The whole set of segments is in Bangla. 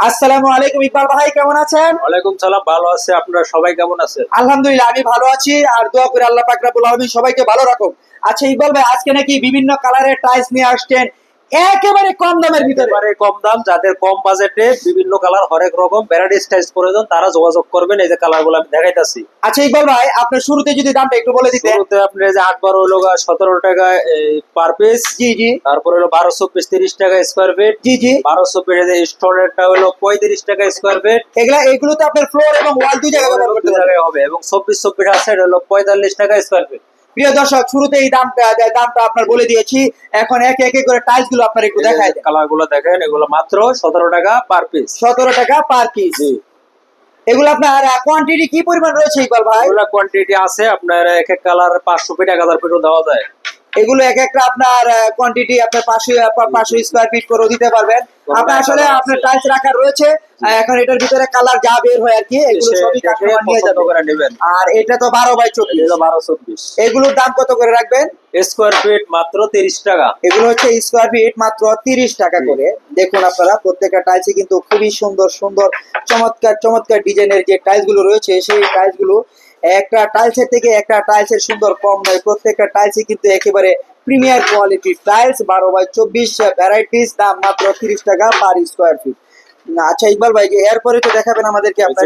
আসসালামু আলাইকুম ইকবাল ভাই, কেমন আছেন? ওয়ালাইকুম সালাম, ভালো আছে। আপনারা সবাই কেমন আছেন? আলহামদুলিল্লাহ, আমি ভালো আছি। আর দোয়া করি আল্লাহ পাক রব্বুল আলামিন সবাইকে ভালো রাখুন। আচ্ছা ইকবাল ভাই, আজকে নাকি বিভিন্ন কালারের টাইলস নিয়ে আসছেন একেবারে কম দামের ভিতরে। একেবারে কম দাম, যাদের কম বাজেটে বিভিন্ন কালার হরেক রকম ভ্যারাইটি স্টাইল প্রয়োজন তারা যোগাযোগ করবেন। এই যে কালারগুলো আমি দেখাইতাছি। আচ্ছা ইকবাল ভাই, আপনার শুরুতে যদি দামটা একটু বলে দিতেন। শুরুতে আপনি এই যে 8-12 হলো 17 টাকা পার পিস। জি জি। তারপর হলো 12-24 30 টাকা স্কয়ার ফিট। জি জি। 12-24 এর স্টোরেরটা হলো 35 টাকা স্কয়ার ফিট। এগুলোতে আপনার ফ্লোর এবং ওয়াল দুই জায়গায় ব্যবহার করতে পারবেন। হবে এবং 24-24 আছে এটা হলো 45 টাকা স্কয়ার ফিট। প্রিয় দর্শক, শুরুতে এই দামটা আপনার বলে দিয়েছি। এখন একে একে করে টাইলস গুলো আপনার একটু দেখাই দেন। কালার গুলো দেখেন, এগুলো মাত্র 17 টাকা পার পিস। 17 টাকা পার পিস। এগুলো আপনার কোয়ান্টিটি কি পরিমাণ রয়েছে ইকবাল ভাই? এগুলো কোয়ান্টিটি আছে আপনার এক এক কালার 500 ফিট 1000 ফিটও দেওয়া যায়। এগুলো এক একটা আপনার কোয়ান্টিটি আপনার 500 স্কয়ার ফিট করে দিতে পারবেন। আপনার আসলে আপনার টাইলস রাখা রয়েছে। এখন এটার ভিতরে কালার যা বের হয় আর কি, এগুলো সবই কাস্টমার নিয়ে যাবে। আর এটা তো 12/24, 12-24। এগুলোর দাম কত করে রাখবেন? স্কয়ার ফিট মাত্র 30 টাকা। এগুলো হচ্ছে স্কয়ার ফিট মাত্র 30 টাকা করে। দেখুন আপনারা, প্রত্যেকটা টাইলসই কিন্তু খুবই সুন্দর সুন্দর চমৎকার চমৎকার ডিজাইনের যে টাইলস গুলো রয়েছে, সেই টাইলস গুলো একটা টাইলসের থেকে একটা টাইলসের সুন্দর কম নয়। প্রত্যেকটা টাইলসই কিন্তু একেবারে প্রিমিয়ার কোয়ালিটির টাইলস। 12/24 ভ্যারাইটিস, দাম মাত্র 30 টাকা পার স্কয়ার ফিট। আচ্ছা ইকবাল ভাই, যে এরপরে তো দেখাবেন আমাদেরকে আপনার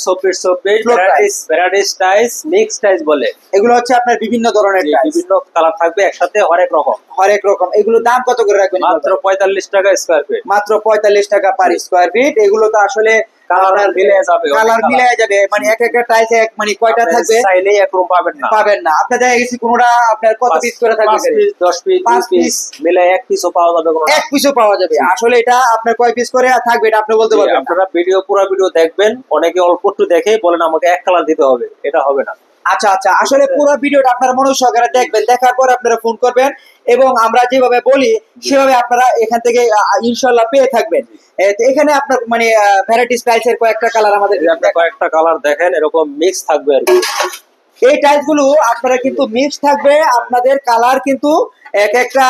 24 ভ্যারাইটিস টাইলস, মিক্স টাইলস বলে। এগুলো হচ্ছে আপনার বিভিন্ন ধরনের টাইলস, বিভিন্ন কালার থাকবে একসাথে, হরেক রকম। এগুলো দাম কত করে রাখবেন? মাত্র 45 টাকা স্কয়ার ফিট। মাত্র 45 টাকা পার স্কয়ার ফিট। এগুলো তো আসলে কালার মিলে যাবে। মানে এক একটা টাইলস মানে কয়টা থাকবে চাইলে এক রুম পাবেন না। আপনার দেখা গেছে কোনটা আপনার কত পিস করে থাকবে? 5 পিস 10 পিস 2 পিস মিলে এক পিসও পাওয়া যাবে। এক পিসও পাওয়া যাবে। আসলে এটা আপনার কয় পিস করে থাকবে এটা আপনি বলতে পারবেন? আপনারা পুরো ভিডিও দেখবেন। অনেকে অল্প একটু দেখে বলেন আমাকে এক কালার দিতে হবে, এটা হবে না। আচ্ছা আচ্ছা, আসলে পুরো ভিডিওটা আপনারা মনোযোগ সহকারে দেখবেন। দেখার পর আপনারা ফোন করবেন এবং আমরা যেভাবে বলি সেভাবে আপনারা এখান থেকে ইনশাআল্লাহ পেয়ে থাকবেন। এখানে আপনার মানে ভ্যারাইটিস টাইলসের কয়েকটা কালার আমাদের, কয়েকটা কালার দেখেন, এরকম মিক্স থাকবে আর কি। এই টাইলস গুলো আপনারা কিন্তু মিক্স থাকবে। আপনাদের কালার কিন্তু এক একটা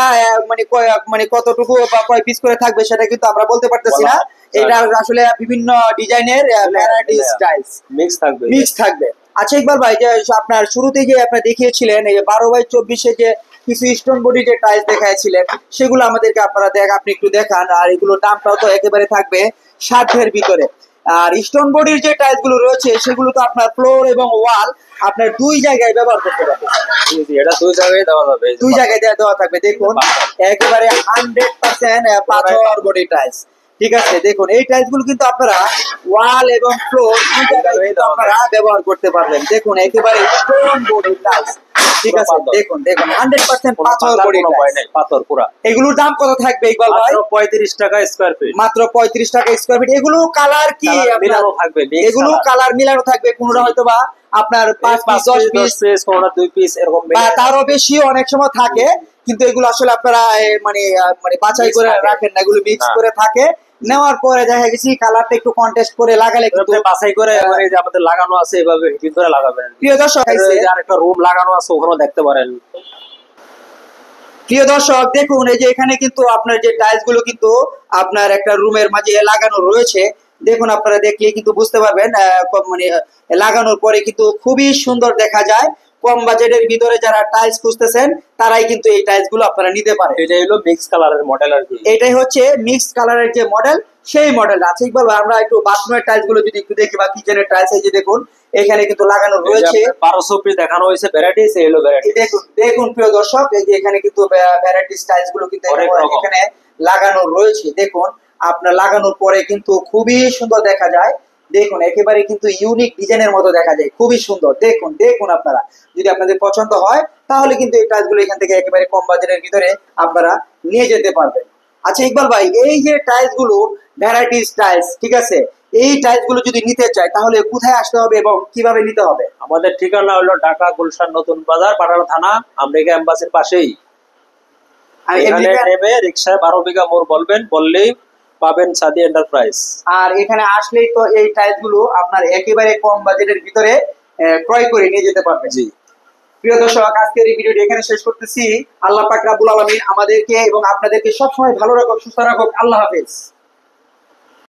মানে কতটুকু বা কয় পিস করে থাকবে সেটা কিন্তু আমরা বলতে পারতেছি না। এটা আসলে বিভিন্ন ডিজাইনের ভ্যারাইটিস টাইলস মিক্স থাকবে। আচ্ছা ইকবাল ভাই, যে আপনার শুরুতেই যে আপনি দেখিয়েছিলেন এই 12/24 যে কিছু স্টোন বডি যে টাইলস দেখাইছিলেন, সেগুলো আমাদেরকে আপনি একটু দেখান। আর এগুলোর দামটাও তো একেবারে থাকবে সাধ্যের ভিতরে। আর স্টোন বডির যে টাইলস গুলো রয়েছে সেগুলো তো আপনার ফ্লোর এবং ওয়াল আপনার দুই জায়গায় ব্যবহার করতে পারবেন। এটা দুই জায়গায় দেওয়া যাবে, দুই জায়গায় দেওয়া থাকবে। দেখুন একেবারে 100% পাথর বডি টাইলস। ঠিক আছে, দেখুন এই টাইলস গুলো কিন্তু আপনারা ওয়াল এবং ফ্লোর দুই জায়গায় কিন্তু আপনারা ব্যবহার করতে পারবেন। দেখুন একেবারে স্টোন বডি টাইলস। ঠিক আছে, দেখুন 100% পাথর বডি টাইলস, পাথর পুরা। এগুলোর দাম কত থাকবে ইকবাল ভাই? 35 টাকা স্কয়ার ফিট। মাত্র 35 টাকা স্কয়ার ফিট। এগুলো কালার কি মিলানো থাকবে? এগুলো কালার মিলানো থাকবে। কোনটা হয়তো বা আপনার 5 পিস 10 পিস, কোনটা 2 পিস এরকম বা তারও বেশি অনেক সময় থাকে। কিন্তু এগুলো আসলে আপনারা মানে বাছাই করে রাখেন না, এগুলো মিক্স করে থাকে। নেওয়ার পরে দেখা গেছে কালারটা একটু কন্টেস্ট করে লাগালে কিন্তু বাছাই করে এই যে আমাদের লাগানো আছে এভাবে ভিতরে লাগাবেন। প্রিয় দর্শক, আর একটা রুম লাগানো আছে ওখানেও দেখতে পারেন। প্রিয় দর্শক দেখুন, এই যে এখানে কিন্তু আপনার যে টাইলস গুলো কিন্তু আপনার একটা রুমের মাঝে লাগানো রয়েছে। দেখুন আপনারা দেখলে কিন্তু বুঝতে পারবেন, মানে লাগানোর পরে কিন্তু খুবই সুন্দর দেখা যায়। কম বাজেটের ভিতরে যারা টাইলস খুঁজতেছেন তারাই কিন্তু এই টাইলস গুলো আপনারা নিতে পারেন। এটাই হলো মিক্স কালারের মডেল আর কি। এটাই হচ্ছে মিক্স কালারের যে মডেল, সেই মডেল আছে। ইকবাল আমরা একটু বাথরুমের টাইলস গুলো যদি একটু দেখি বা কিচেনের টাইলস, এই যে দেখুন এখানে কিন্তু লাগানো রয়েছে। 1200 দেখানো হয়েছে ভ্যারাইটিস, এই হলো ভ্যারাইটি। দেখুন প্রিয় দর্শক, এই যে এখানে কিন্তু ভ্যারাইটিস টাইলস গুলো কিন্তু এখানে লাগানো রয়েছে। দেখুন আপনার লাগানোর পরে কিন্তু খুবই সুন্দর দেখা যায়। দেখুন একেবারে কিন্তু ইউনিক ডিজাইনের মতো দেখা যায়, খুবই সুন্দর। দেখুন আপনারা যদি আপনাদের পছন্দ হয় তাহলে কিন্তু এই টাইলস গুলো এখান থেকে একেবারে কম বাজেটের ভিতরে আপনারা নিয়ে যেতে পারবেন। আচ্ছা ইকবাল ভাই, এই যে টাইলস গুলো ভ্যারাইটিস টাইলস, ঠিক আছে, এই টাইলস গুলো যদি নিতে চাই তাহলে কোথায় আসতে হবে এবং কিভাবে নিতে হবে? আমাদের ঠিকানা হলো ঢাকা গুলশান নতুন বাজার, পাটালা থানা, আমেরিকা এম্বাসির পাশেই। এখানে নেমে রিকশায় 12 বিঘা মোড় বললেই পাবেন সাদি এন্টারপ্রাইজ। আর এখানে আসলেই তো এই টাইলস গুলো আপনার একেবারে কম বাজেটের ভিতরে ক্রয় করে নিয়ে যেতে পারবেন। জি প্রিয় দর্শক, আজকের এই ভিডিওটি এখানে শেষ করতেছি। আল্লাহ পাক রব্বুল আলামিন আমাদেরকে এবং আপনাদেরকে সবসময় ভালো রাখুক, সুস্থ রাখুক। আল্লাহ হাফেজ।